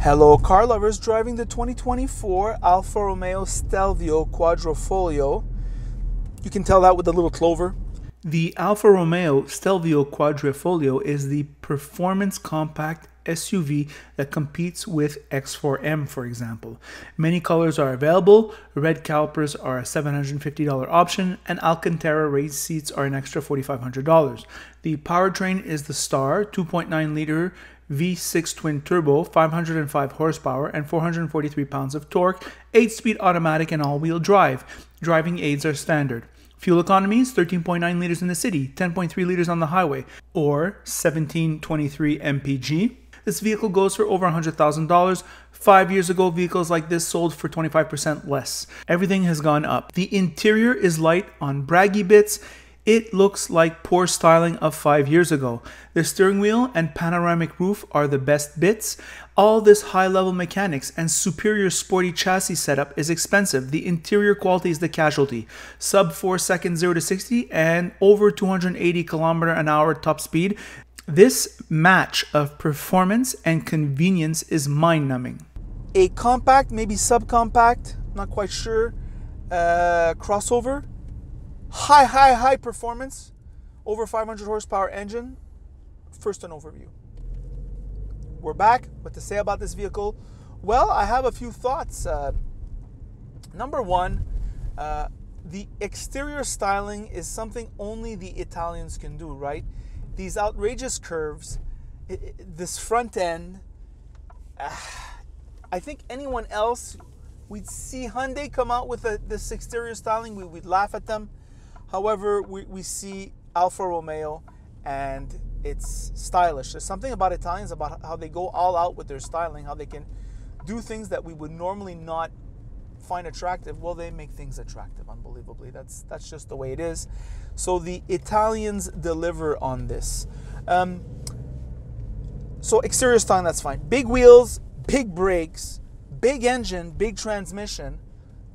Hello car lovers, driving the 2024 Alfa Romeo Stelvio QUADRIFOGLio. You can tell that with the little clover. The Alfa Romeo Stelvio QUADRIFOGLio is the performance compact SUV that competes with X4M, for example. Many colors are available. Red calipers are a $750 option, and Alcantara raised seats are an extra $4,500. The powertrain is the Star 2.9-liter V6 twin turbo, 505 horsepower and 443 pounds of torque, 8-speed automatic and all-wheel drive. Driving aids are standard. Fuel economy is 13.9 liters in the city, 10.3 liters on the highway, or 1723 mpg. This vehicle goes for over $100,000. 5 years ago, vehicles like this sold for 25% less. Everything has gone up. The interior is light on braggy bits. It looks like poor styling of 5 years ago. The steering wheel and panoramic roof are the best bits. All this high-level mechanics and superior sporty chassis setup is expensive. The interior quality is the casualty. Sub 4 seconds 0 to 60 and over 280 km/h top speed. This match of performance and convenience is mind-numbing. A compact, maybe subcompact, not quite sure, crossover. High performance, over 500 horsepower engine. First an overview. We're back. What to say about this vehicle? Well, I have a few thoughts. Number one, the exterior styling is something only the Italians can do, right? These outrageous curves, this front end. I think anyone else, we'd see Hyundai come out with this exterior styling, we'd laugh at them. However, we see Alfa Romeo and it's stylish. There's something about Italians, about how they go all out with their styling, how they can do things that we would normally not find attractive. Well, they make things attractive, unbelievably. That's just the way it is. So the Italians deliver on this. So exterior styling, that's fine. Big wheels, big brakes, big engine, big transmission.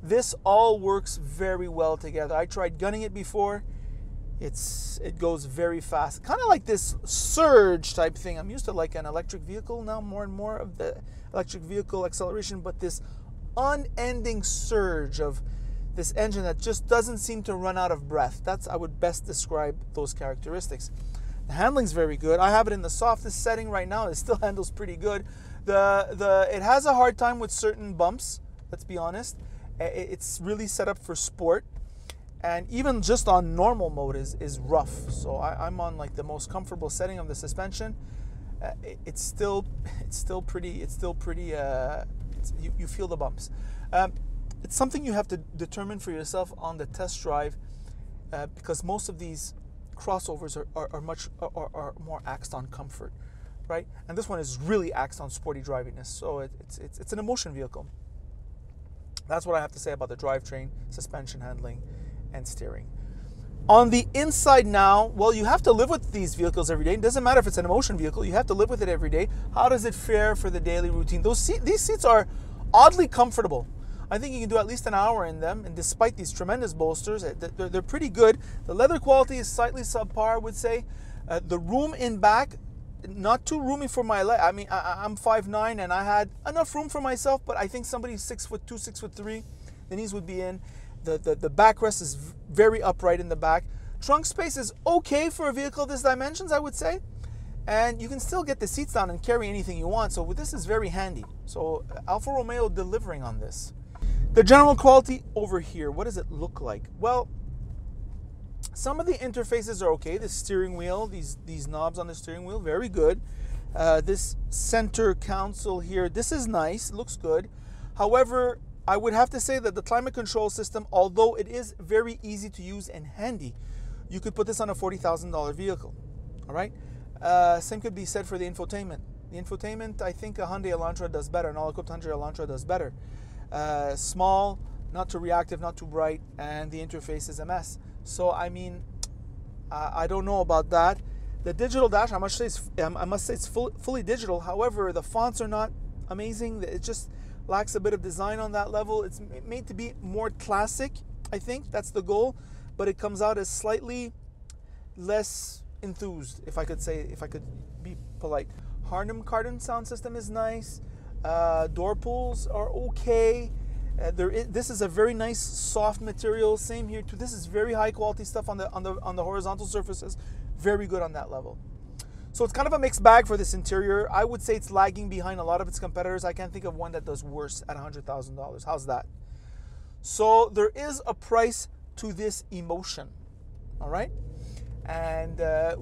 This all works very well together. I tried gunning it before. It goes very fast. Kind of like this surge type thing. I'm used to like an electric vehicle now, more and more of the electric vehicle acceleration, but this unending surge of this engine that just doesn't seem to run out of breath. I would best describe those characteristics. The handling's very good. I have it in the softest setting right now. It still handles pretty good. It has a hard time with certain bumps, let's be honest. It's really set up for sport, and even just on normal mode is rough. So I'm on like the most comfortable setting of the suspension. It's still pretty. You feel the bumps. It's something you have to determine for yourself on the test drive, because most of these crossovers are more axed on comfort, right? And this one is really axed on sporty driviness. So it's an emotion vehicle. That's what I have to say about the drivetrain, suspension handling, and steering. On the inside now, well, you have to live with these vehicles every day. It doesn't matter if it's an emotion vehicle, you have to live with it every day. How does it fare for the daily routine? These seats are oddly comfortable. I think you can do at least an hour in them, and despite these tremendous bolsters, they're pretty good. The leather quality is slightly subpar, I would say. The room in back, not too roomy for my leg. I mean, I'm 5'9", and I had enough room for myself, but I think somebody 6'2", 6'3", the knees would be in. The backrest is very upright in the back. Trunk space is okay for a vehicle this dimensions, I would say. And you can still get the seats down and carry anything you want. So this is very handy. So Alfa Romeo delivering on this. The general quality over here, what does it look like? Well, some of the interfaces are okay. The steering wheel, these knobs on the steering wheel, very good. This center console here, this is nice, looks good. However, I would have to say that the climate control system, although it is very easy to use and handy, you could put this on a $40,000 vehicle, all right? Same could be said for the infotainment. The infotainment, I think a Hyundai Elantra does better, an all-equipped Hyundai Elantra does better. Small, not too reactive, not too bright, and the interface is a mess. So, I mean, I don't know about that. The digital dash, I must say it's fully digital. However, the fonts are not amazing. It just lacks a bit of design on that level. It's made to be more classic, I think. That's the goal. But it comes out as slightly less enthused, if I could be polite. Harman Kardon sound system is nice. Door pulls are okay. This is a very nice soft material. Same here too. This is very high quality stuff on the horizontal surfaces. Very good on that level. So it's kind of a mixed bag for this interior. I would say it's lagging behind a lot of its competitors. I can't think of one that does worse at $100,000. How's that? So there is a price to this emotion, all right? And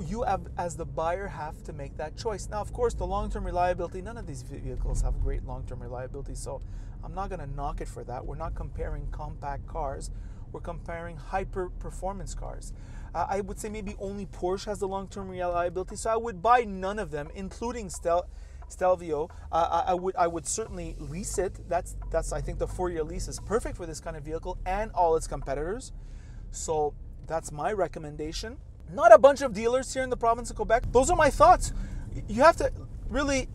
you have, as the buyer, have to make that choice. Now, of course, the long-term reliability, none of these vehicles have great long-term reliability, so I'm not gonna knock it for that. We're not comparing compact cars. We're comparing hyper-performance cars. I would say maybe only Porsche has the long-term reliability, so I would buy none of them, including Stelvio. I would certainly lease it. That's I think the 4-year lease is perfect for this kind of vehicle and all its competitors. So that's my recommendation. Not a bunch of dealers here in the province of Quebec. Those are my thoughts. You have to really,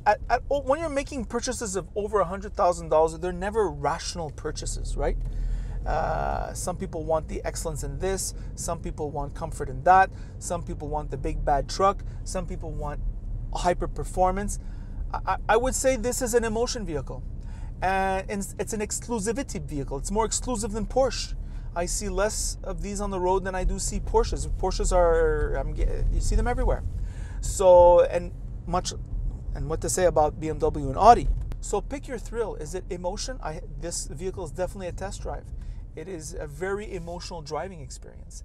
when you're making purchases of over $100,000, they're never rational purchases, right? Some people want the excellence in this. Some people want comfort in that. Some people want the big bad truck. Some people want hyper performance. I would say this is an emotion vehicle, and it's an exclusivity vehicle. It's more exclusive than Porsche. I see less of these on the road than I do see Porsches. Porsches are, you see them everywhere. So, and what to say about BMW and Audi. So pick your thrill. Is it emotion? This vehicle is definitely a test drive. It is a very emotional driving experience,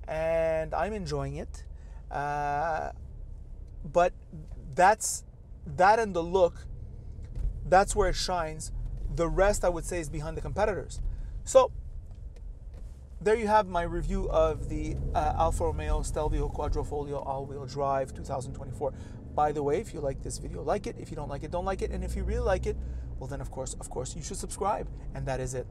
and I'm enjoying it. But that and the look, that's where it shines. The rest, I would say, is behind the competitors. So there you have my review of the Alfa Romeo Stelvio QUADRIFOGLIO all-wheel drive 2024. By the way, if you like this video, like it. If you don't like it, don't like it. And if you really like it, well then, of course, you should subscribe. And that is it.